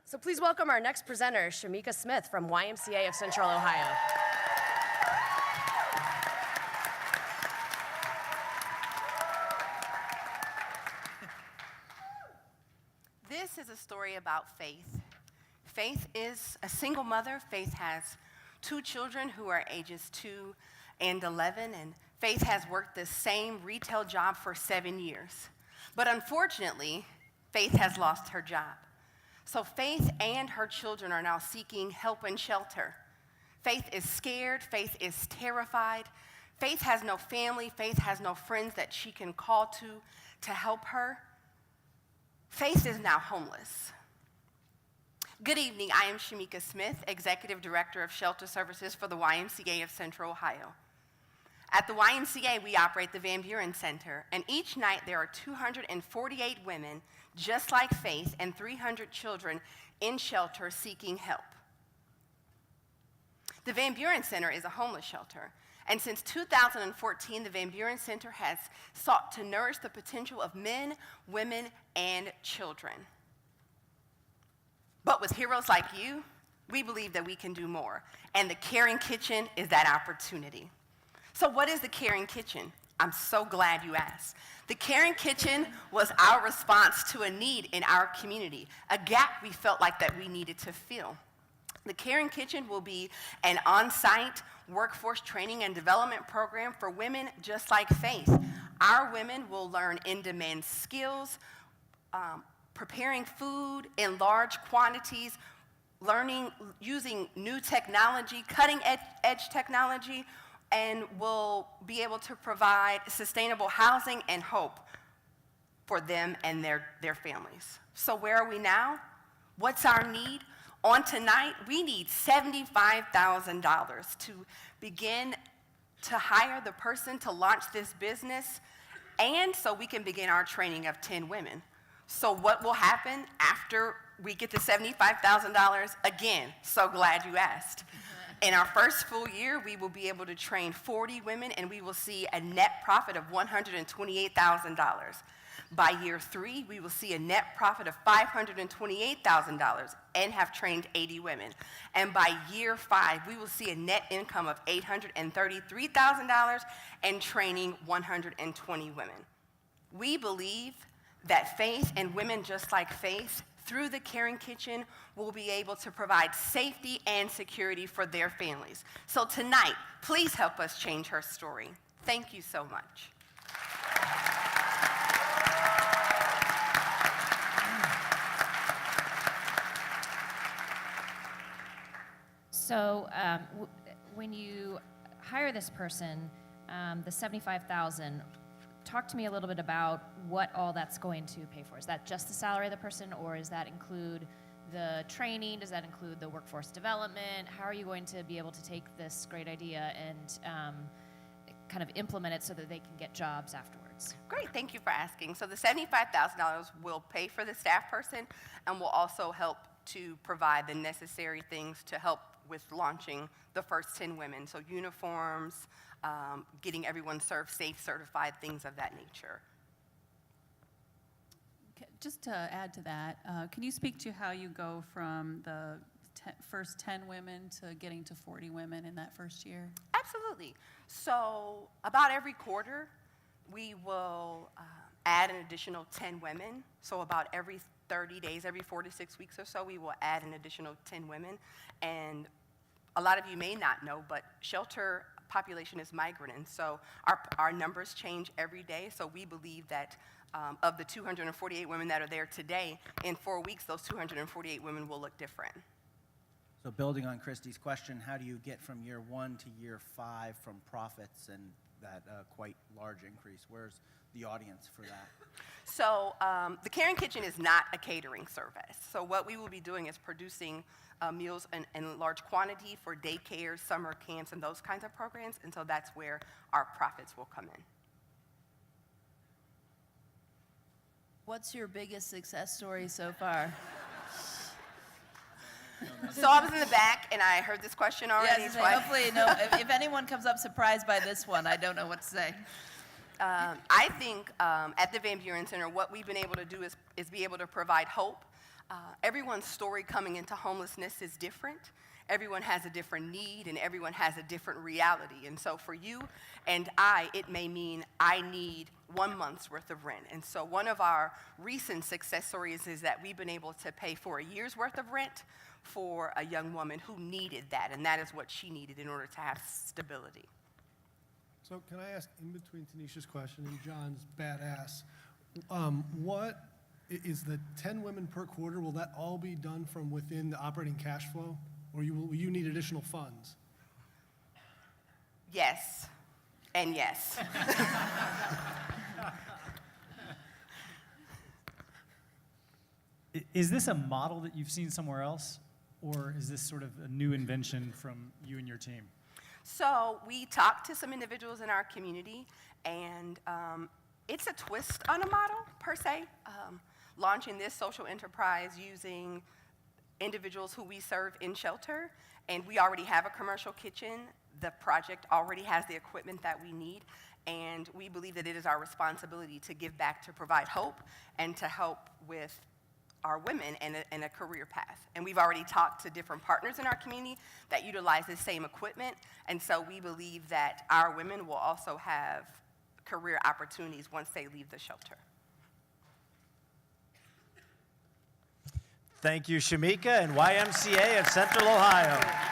So please welcome our next presenter, Shamika Smith from YMCA of Central Ohio. This is a story about Faith. Faith is a single mother. Faith has 2 children who are ages 2 and 11, and Faith has worked the same retail job for 7 years. But unfortunately, Faith has lost her job. So Faith and her children are now seeking help and shelter. Faith is scared. Faith is terrified. Faith has no family. Faith has no friends that she can call to help her. Faith is now homeless. Good evening. I am Shamika Smith, Executive Director of Shelter Services for the YMCA of Central Ohio. At the YMCA, we operate the Van Buren Center, and each night there are 248 women just like Faith and 300 children in shelter seeking help. The Van Buren Center is a homeless shelter, and since 2014, the Van Buren Center has sought to nourish the potential of men, women, and children. But with heroes like you, we believe that we can do more, and the Caring Kitchen is that opportunity. So what is the Caring Kitchen? I'm so glad you asked. The Caring Kitchen was our response to a need in our community, a gap we felt like that we needed to fill. The Caring Kitchen will be an on-site workforce training and development program for women just like Faith. Our women will learn in-demand skills, preparing food in large quantities, learning using new technology, cutting-edge technology, and will be able to provide sustainable housing and hope for them and their families. So where are we now? What's our need? On tonight, we need $75,000 to begin to hire the person to launch this business, and so we can begin our training of 10 women. So what will happen after we get the $75,000? Again, so glad you asked. In our first full year, we will be able to train 40 women, and we will see a net profit of $128,000. By year 3, we will see a net profit of $528,000 and have trained 80 women. And by year 5, we will see a net income of $833,000 and training 120 women. We believe that Faith and women just like Faith, through the Caring Kitchen, will be able to provide safety and security for their families. So tonight, please help us change her story. Thank you so much. So when you hire this person, the $75,000, talk to me a little bit about what all that's going to pay for. Is that just the salary of the person, or does that include the training? Does that include the workforce development? How are you going to be able to take this great idea and kind of implement it so that they can get jobs afterwards? Great, thank you for asking. So the $75,000 will pay for the staff person and will also help to provide the necessary things to help with launching the first 10 women. So uniforms, getting everyone served safe, certified, things of that nature. Just to add to that, can you speak to how you go from the first 10 women to getting to 40 women in that first year? Absolutely. So about every quarter, we will add an additional 10 women. So about every 30 days, every 4 to 6 weeks or so, we will add an additional 10 women. And a lot of you may not know, but shelter population is migrant, and so our numbers change every day. So we believe that of the 248 women that are there today, in 4 weeks, those 248 women will look different. So building on Christy's question, how do you get from year 1 to year 5 from profits and that quite large increase? Where's the audience for that? So the Caring Kitchen is not a catering service. So what we will be doing is producing meals in large quantity for daycares, summer camps, and those kinds of programs, and so that's where our profits will come in. What's your biggest success story so far? So I was in the back, and I heard this question already. Yes, hopefully, no. If anyone comes up surprised by this one, I don't know what to say. I think at the Van Buren Center, what we've been able to do is be able to provide hope everyone's story coming into homelessness is different. Everyone has a different need, and everyone has a different reality. And so for you and I, it may mean I need 1 month's worth of rent. And so one of our recent success stories is that we've been able to pay for a year's worth of rent for a young woman who needed that, and that is what she needed in order to have stability. So can I ask, in between Tanisha's question and John's badass, what is the 10 women per quarter? Will that all be done from within the operating cash flow, or will you need additional funds? Yes, and yes. Is this a model that you've seen somewhere else, or is this sort of a new invention from you and your team? So we talked to some individuals in our community, and it's a twist on a model, per se. Launching this social enterprise using individuals who we serve in shelter, and we already have a commercial kitchen. The project already has the equipment that we need, and we believe that it is our responsibility to give back, to provide hope, and to help with our women in a career path. And we've already talked to different partners in our community that utilize the same equipment, and so we believe that our women will also have career opportunities once they leave the shelter. Thank you, Shamika and YMCA of Central Ohio.